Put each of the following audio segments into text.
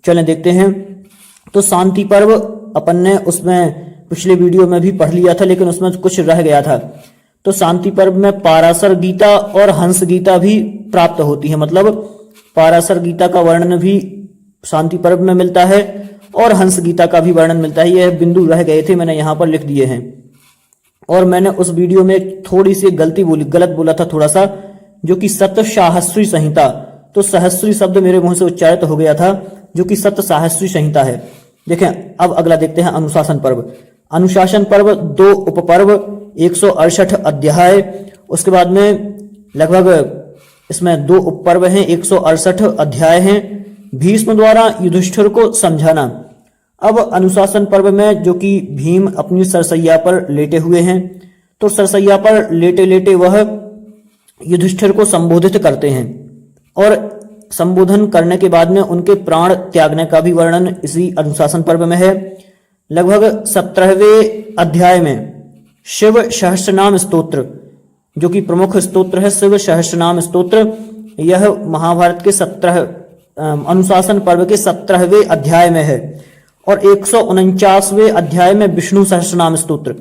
चलें देखते हैं। तो शांति पर्व अपन ने उसमें पिछले वीडियो में भी पढ़ लिया था, लेकिन उसमें कुछ रह गया था। तो शांति पर्व में पाराशर गीता और हंस गीता भी प्राप्त होती है, मतलब पाराशर गीता का वर्णन भी शांति पर्व में मिलता है और हंस गीता का भी वर्णन मिलता है। यह बिंदु रह गए थे, मैंने यहाँ पर लिख दिए हैं। और मैंने उस वीडियो में थोड़ी सी गलत बोला था थोड़ा सा, जो कि सत साहस्री संहिता, तो सहस्री शब्द मेरे मुंह से उच्चारित हो गया था, जो कि सत साहस्री संहिता है। देखें अब अगला देखते हैं अनुशासन पर्व। अनुशासन पर्व 2 उपपर्व, 168 अध्याय, उसके बाद में लगभग इसमें 2 उपपर्व हैं, 168 अध्याय हैं। भीष्म द्वारा युधिष्ठिर को समझाना। अब अनुशासन पर्व में जो कि भीम अपनी सरसैया पर लेटे हुए हैं, तो सरसैया पर लेटे लेटे वह युधिष्ठिर को संबोधित करते हैं और संबोधन करने के बाद में उनके प्राण त्यागने का भी वर्णन इसी अनुशासन पर्व में है। लगभग 17वें अध्याय में शिव सहस्त्रनाम स्तोत्र, जो कि प्रमुख स्तोत्र है शिव सहस्त्रनाम स्तोत्र, यह महाभारत के 17 अनुशासन पर्व के 17वें अध्याय में है। और 149वें अध्याय में विष्णु सहस्त्रनाम स्तोत्र,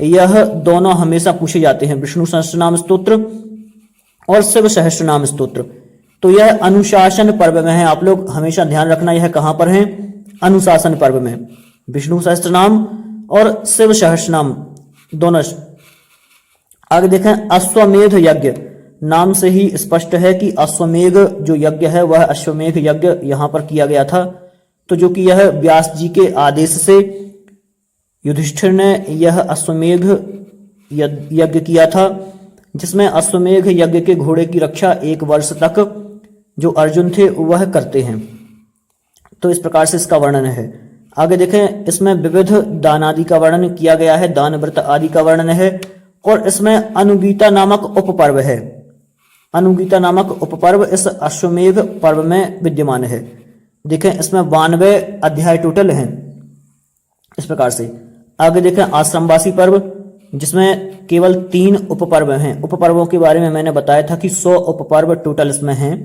यह दोनों हमेशा पूछे जाते हैं, विष्णु सहस्त्रनाम स्तोत्र और शिव सहस्त्रनाम स्तोत्र। तो यह अनुशासन पर्व में है, आप लोग हमेशा ध्यान रखना यह कहां पर है, अनुशासन पर्व में, विष्णु सहस्त्रनाम और शिव सहस्त्रनाम दोनों। आगे देखें अश्वमेध यज्ञ, नाम से ही स्पष्ट है कि अश्वमेध जो यज्ञ है वह अश्वमेध यज्ञ यहां पर किया गया था। तो जो कि यह व्यास जी के आदेश से युधिष्ठिर ने यह अश्वमेध यज्ञ किया था, जिसमें अश्वमेध यज्ञ के घोड़े की रक्षा 1 वर्ष तक जो अर्जुन थे वह करते हैं। तो इस प्रकार से इसका वर्णन है। आगे देखें, इसमें विविध दान आदि का वर्णन किया गया है, दान व्रत आदि का वर्णन है। और इसमें अनुगीता नामक उपपर्व है, अनुगीता नामक उपपर्व इस अश्वमेध पर्व में विद्यमान है। देखें इसमें 92 अध्याय टोटल हैं इस प्रकार से। आगे देखें आश्रमवासी पर्व, जिसमें केवल 3 उपपर्व हैं। उपपर्वों के बारे में मैंने बताया था कि 100 उपपर्व टोटल इसमें हैं।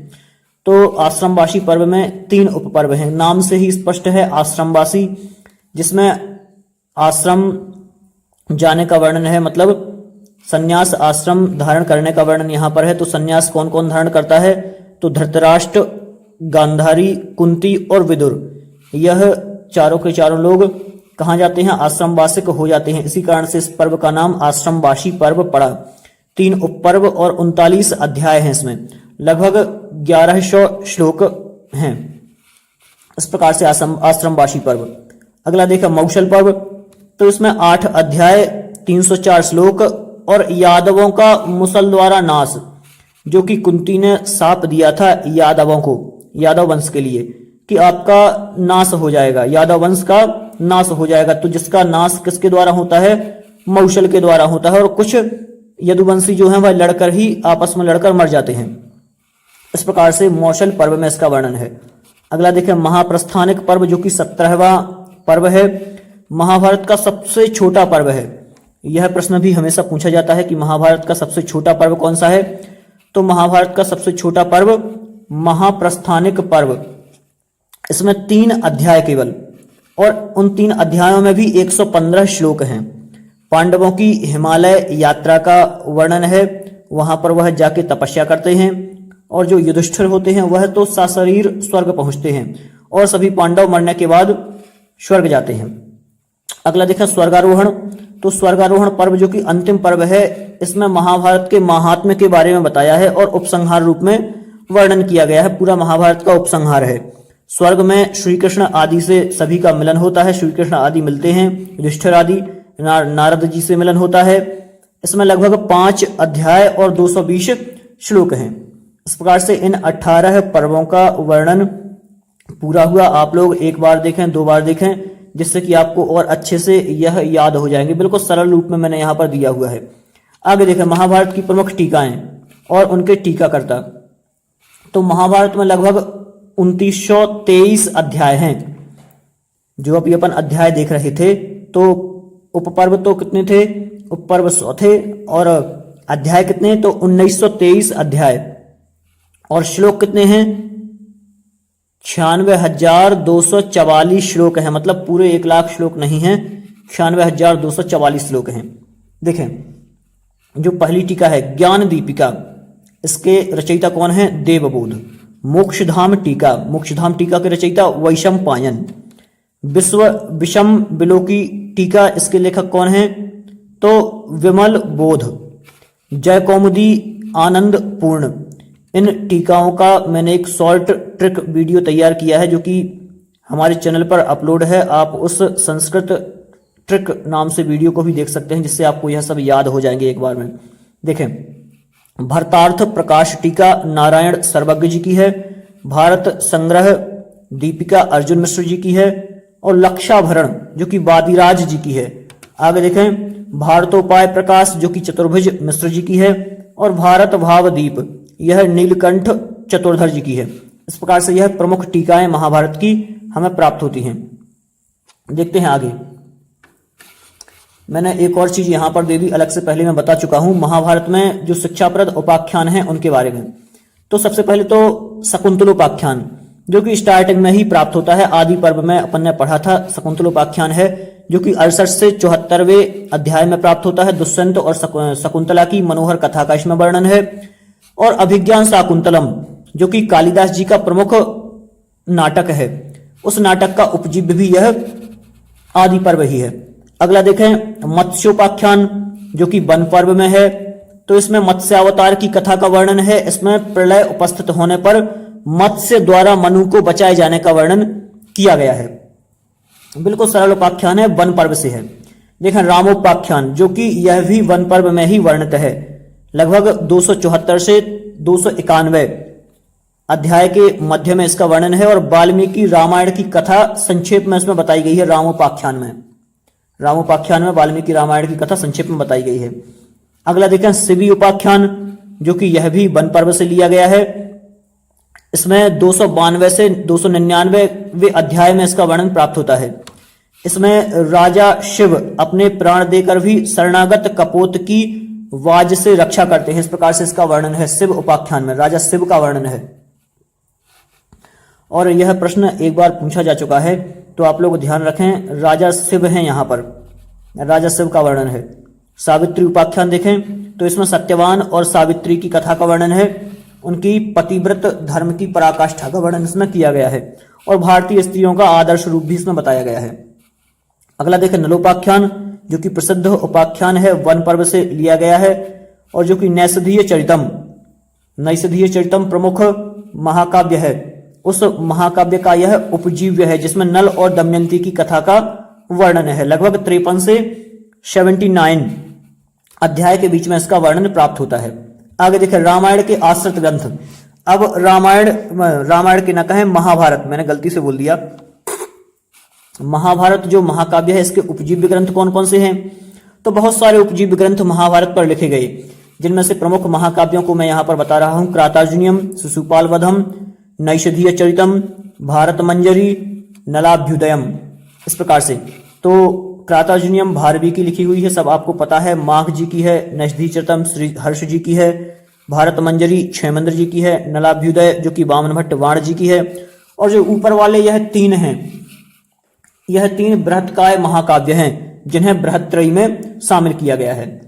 तो आश्रमवासी पर्व में 3 उपपर्व हैं, नाम से ही स्पष्ट है आश्रमवासी, जिसमें आश्रम जाने का वर्णन है, मतलब संन्यास आश्रम धारण करने का वर्णन यहाँ पर है। तो संन्यास कौन कौन धारण करता है, तो धृतराष्ट्र, गांधारी, कुंती और विदुर, यह चारों के चारों लोग कहाँ जाते हैं, आश्रमवासिक हो जाते हैं। इसी कारण से इस पर्व का नाम आश्रमवासी पर्व पड़ा। 3 उपपर्व और 39 अध्याय हैं इसमें, लगभग 1100 श्लोक हैं। इस प्रकार से आश्रमवासी पर्व। अगला देखा मौसल पर्व, तो इसमें 8 अध्याय, 304 श्लोक और यादवों का मुसल द्वारा नाश, जो कि कुंती ने शाप दिया था यादवों को, यादव वंश के लिए, कि आपका नाश हो जाएगा, यादव वंश का नाश हो जाएगा। तो जिसका नाश किसके द्वारा होता है, मौसल के द्वारा होता है। और कुछ यदुवंशी जो हैं वह लड़कर ही आपस में लड़कर मर जाते हैं। इस प्रकार से मौसल पर्व में इसका वर्णन है। अगला देखें महाप्रस्थानिक पर्व, जो कि 17वां पर्व है, महाभारत का सबसे छोटा पर्व है। यह प्रश्न भी हमेशा पूछा जाता है कि महाभारत का सबसे छोटा पर्व कौन सा है। तो महाभारत का सबसे छोटा पर्व महाप्रस्थानिक पर्व, इसमें 3 अध्याय केवल, और उन 3 अध्यायों में भी 115 श्लोक हैं। पांडवों की हिमालय यात्रा का वर्णन है, वहां पर वह जाके तपस्या करते हैं, और जो युधिष्ठिर होते हैं वह तो सशरीर स्वर्ग पहुंचते हैं, और सभी पांडव मरने के बाद स्वर्ग जाते हैं। अगला देखा स्वर्गारोहण, तो स्वर्गारोहण पर्व जो कि अंतिम पर्व है, इसमें महाभारत के महात्म्य के बारे में बताया है और उपसंहार रूप में वर्णन किया गया है। पूरा महाभारत का उपसंहार है। स्वर्ग में श्री कृष्ण आदि से सभी का मिलन होता है, श्री कृष्ण आदि मिलते हैं, युधिष्ठिर आदि, नारद जी से मिलन होता है। इसमें लगभग 5 अध्याय और 220 श्लोक हैं। इस प्रकार से इन 18 पर्वों का वर्णन पूरा हुआ। आप लोग एक बार देखें, 2 बार देखें, जिससे कि आपको और अच्छे से यह याद हो जाएंगे। बिल्कुल सरल रूप में मैंने यहाँ पर दिया हुआ है। आगे देखें महाभारत की प्रमुख टीकाएं और उनके टीकाकर्ता। तो महाभारत में लगभग 2923 अध्याय हैं। जो अभी अपन अध्याय देख रहे थे, तो उपपर्व तो कितने थे, उपपर्व 100 थे, और अध्याय कितने, तो 1923 अध्याय। और श्लोक कितने हैं, 96,244 श्लोक हैं, मतलब पूरे 1,00,000 श्लोक नहीं हैं, 96,244 श्लोक हैं। देखें जो पहली टीका है ज्ञान दीपिका, इसके रचयिता कौन है? देवबोध। मोक्षधाम टीका, मोक्षधाम टीका के रचयिता वैशंपायन। विषम बिलोकी टीका, इसके लेखक कौन है? तो विमल बोध। जय कौमुदी आनंद पूर्ण। इन टीकाओं का मैंने एक शॉर्ट ट्रिक वीडियो तैयार किया है जो कि हमारे चैनल पर अपलोड है। आप उस संस्कृत ट्रिक नाम से वीडियो को भी देख सकते हैं, जिससे आपको यह सब याद हो जाएंगे एक बार में। देखें भरतार्थ प्रकाश टीका नारायण सर्वज्ञ जी की है। भारत संग्रह दीपिका अर्जुन मिश्र जी की है। और लक्षाभरण जो कि वादिराज जी की है। आगे देखें भारतोपाय प्रकाश जो कि चतुर्भुज मिश्र जी की है। और भारत भावदीप यह नीलकंठ चतुर्धर जी की है। इस प्रकार से यह प्रमुख टीकाएं महाभारत की हमें प्राप्त होती हैं। देखते हैं आगे। मैंने एक और चीज यहां पर दे दी, अलग से पहले मैं बता चुका हूं महाभारत में जो शिक्षाप्रद उपाख्यान हैं उनके बारे में। तो सबसे पहले तो शकुंतलोपाख्यान जो कि स्टार्टिंग में ही प्राप्त होता है। आदि पर्व में अपन ने पढ़ा था। शकुंतलोपाख्यान है जो कि 68 से 74वें अध्याय में प्राप्त होता है। दुष्यंत और शकुंतला की मनोहर कथा का इसमें वर्णन है। और अभिज्ञान शाकुंतलम जो कि कालिदास जी का प्रमुख नाटक है, उस नाटक का उपजीव्य भी यह आदि पर्व ही है। अगला देखें मत्स्योपाख्यान जो कि वन पर्व में है। तो इसमें मत्स्यावतार की कथा का वर्णन है। इसमें प्रलय उपस्थित होने पर मत्स्य द्वारा मनु को बचाए जाने का वर्णन किया गया है। बिल्कुल सरल उपाख्यान है, वन पर्व से है। देखें रामोपाख्यान जो कि यह भी वन पर्व में ही वर्णित है। लगभग 274 से 291 अध्याय के मध्य में इसका वर्णन है। और वाल्मीकि रामायण की कथा संक्षेप में इसमें बताई गई है। रामोपाख्यान में वाल्मीकि रामायण की कथा संक्षेप में बताई गई है। अगला देखें शिवी उपाख्यान जो कि यह भी वन पर्व से लिया गया है। इसमें 292 से 299वें अध्याय में इसका वर्णन प्राप्त होता है। इसमें राजा शिव अपने प्राण देकर भी शरणागत कपोत की वाज से रक्षा करते हैं। इस प्रकार से इसका वर्णन है शिव उपाख्यान में, राजा शिव का वर्णन है। और यह प्रश्न एक बार पूछा जा चुका है, तो आप लोग ध्यान रखें, राजा शिव हैं यहां पर, राजा शिव का वर्णन है। सावित्री उपाख्यान देखें तो इसमें सत्यवान और सावित्री की कथा का वर्णन है। उनकी पतिव्रत धर्म की पराकाष्ठा का वर्णन इसमें किया गया है। और भारतीय स्त्रियों का आदर्श रूप भी इसमें बताया गया है। अगला देखें नलोपाख्यान जो कि प्रसिद्ध उपाख्यान है, वन पर्व से लिया गया है। और जो कि नैषधीय चरितम प्रमुख महाकाव्य है। उस महाकाव्य का यह उपजीव्य है जिसमें नल और दमयंती की कथा का वर्णन है। लगभग 53 से 79 अध्याय के बीच में इसका वर्णन प्राप्त होता है। आगे देखें रामायण के आश्रित ग्रंथ। अब रामायण के न कहें महाभारत, मैंने गलती से बोल दिया। महाभारत जो महाकाव्य है इसके उपजीव्य ग्रंथ कौन कौन से हैं? तो बहुत सारे उपजीव्य ग्रंथ महाभारत पर लिखे गए, जिनमें से प्रमुख महाकाव्यों को मैं यहां पर बता रहा हूं। क्रातार्जुनीयम, शिशुपाल वधम, नैषधीय चरितम, भारत मंजरी, नलाभ्युदयम। इस प्रकार से तो क्रातार्जुनीयम भारवी की लिखी हुई है, सब आपको पता है। माघ जी की है। नैषधीय चरितम श्री हर्ष जी की है। भारत मंजरी क्षेमेंद्र जी की है। नलाभ्युदय जो कि वामन भट्ट वाण जी की है। और जो ऊपर वाले यह तीन हैं, यह तीन बृहत्काय महाकाव्य हैं जिन्हें बृहत्त्रयी में शामिल किया गया है।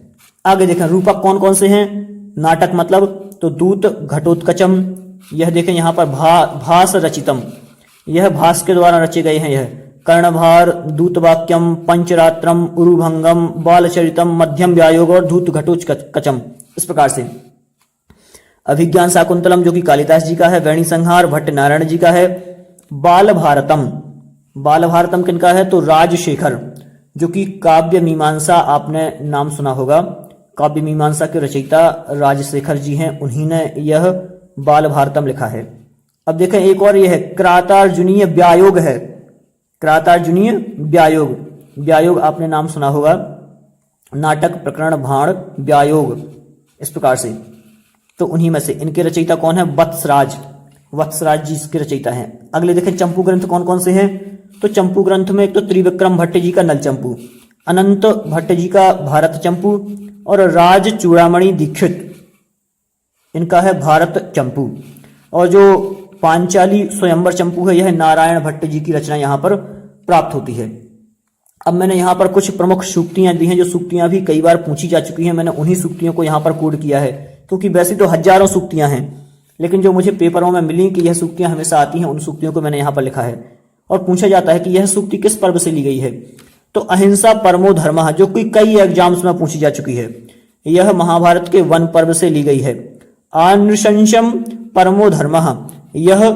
आगे देखें रूपक कौन कौन से हैं। नाटक मतलब तो दूत, घटोत्कचम, यह देखें यहाँ पर भास रचितम, यह भास के द्वारा रचे गए हैं। यह कर्णभार, दूतवाक्यम, पंचरात्रम, उरुभंगम, बालचरितम, मध्यम व्यायोग और धूत घटोत्कचम। इस प्रकार से अभिज्ञान शाकुंतलम जो कि कालिदास जी का है। वेणी संहार भट्ट नारायण जी का है। बाल भारतम किनका है? तो राजशेखर जो कि काव्य मीमांसा, आपने नाम सुना होगा, काव्य मीमांसा के रचयिता राजशेखर जी हैं। उन्हीं ने यह बाल भारतम लिखा है। अब देखें एक और यह है क्रातार्जुनीय व्यायोग है। क्रातार्जुनीय व्यायोग आपने नाम सुना होगा। नाटक, प्रकरण, भाण, व्यायोग, इस प्रकार से। तो उन्हीं में से इनके रचयिता कौन है? वत्सराज जी इसके रचयिता हैं। अगले देखें चंपू ग्रंथ कौन कौन से हैं। तो चंपू ग्रंथ में एक तो त्रिविक्रम भट्ट जी का नल चंपू, अनंत भट्ट जी का भारत चंपू और राज चूड़ामणि दीक्षित इनका है भारत चंपू। और जो पांचाली स्वयंवर चंपू है, यह नारायण भट्ट जी की रचना यहाँ पर प्राप्त होती है। अब मैंने यहाँ पर कुछ प्रमुख सूक्तियां दी हैं, जो सूक्तियां भी कई बार पूछी जा चुकी हैं। मैंने उन्हीं सूक्तियों को यहाँ पर कोड किया है, क्योंकि वैसे तो हजारों सूक्तियां हैं, लेकिन जो मुझे पेपरों में मिली कि यह सूक्तियां हमेशा आती हैं, उन सूक्तियों को मैंने यहाँ पर लिखा है। और पूछा जाता है कि यह सूक्ति किस पर्व से ली गई है, तो अहिंसा परमो धर्मः, जो कि कई एग्जाम्स में पूछी जा चुकी है, यह महाभारत के वन पर्व से ली गई है। अनृशंसम परमो धर्मः, यह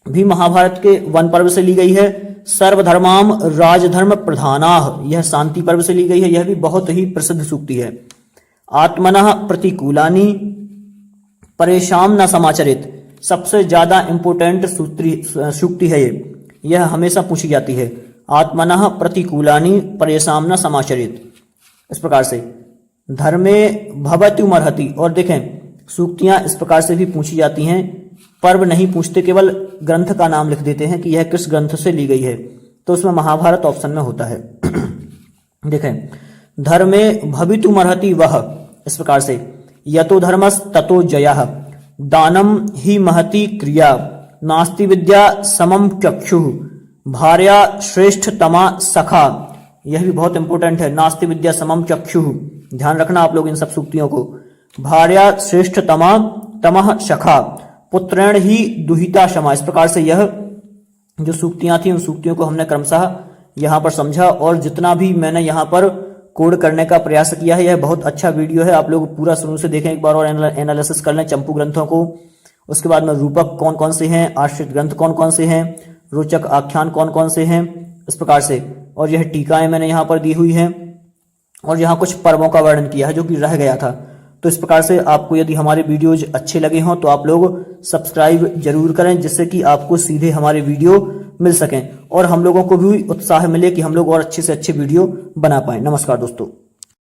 भी महाभारत के वन पर्व से ली गई है। सर्वधर्माम राजधर्म प्रधानाः, यह शांति पर्व से ली गई है, यह भी बहुत ही प्रसिद्ध सूक्ति है। आत्मनः प्रतिकूलानि परेशान न समाचरित, सबसे ज्यादा इंपोर्टेंट सूक्ति है यह हमेशा पूछी जाती है। आत्मनः प्रतिकूलानि परेशान न समाचरित, इस प्रकार से। धर्मे भवत्युमर्हति, और देखें सूक्तियां इस प्रकार से भी पूछी जाती हैं, पर्व नहीं पूछते, केवल ग्रंथ का नाम लिख देते हैं कि यह किस ग्रंथ से ली गई है, तो उसमें महाभारत ऑप्शन में होता है। देखें धर्मे भवितुमर्हति वह, इस प्रकार से। यतो धर्मस् ततो जयः, दानम ही महती क्रिया, नास्ति विद्या समम चक्षुः, भार्या श्रेष्ठतमा सखा, यह भी बहुत इंपॉर्टेंट है। नास्ति विद्या समम चक्षुः, ध्यान रखना आप लोग इन सब सूक्तियों को। भार्या श्रेष्ठतमा तमः सखा, पुत्रेण ही दुहिता क्षमा, इस प्रकार से यह जो सूक्तियां थी, उन सूक्तियों को हमने क्रमशः यहाँ पर समझा, और जितना भी मैंने यहाँ पर कोड करने का प्रयास किया है, यह बहुत अच्छा वीडियो है। आप लोग पूरा शुरू से देखें एक बार, और एनालिसिस कर लें चंपू ग्रंथों को। उसके बाद में रूपक कौन कौन से हैं, आश्रित ग्रंथ कौन कौन से हैं, रोचक आख्यान कौन कौन से हैं, इस प्रकार से। और यह टीकाएं मैंने यहाँ पर दी हुई हैं, और यहाँ कुछ पर्वों का वर्णन किया है जो कि रह गया था। तो इस प्रकार से आपको यदि हमारे वीडियोज अच्छे लगे हों तो आप लोग सब्सक्राइब जरूर करें, जिससे कि आपको सीधे हमारे वीडियो मिल सकें, और हम लोगों को भी उत्साह मिले कि हम लोग और अच्छे से अच्छे वीडियो बना पाएं। नमस्कार दोस्तों।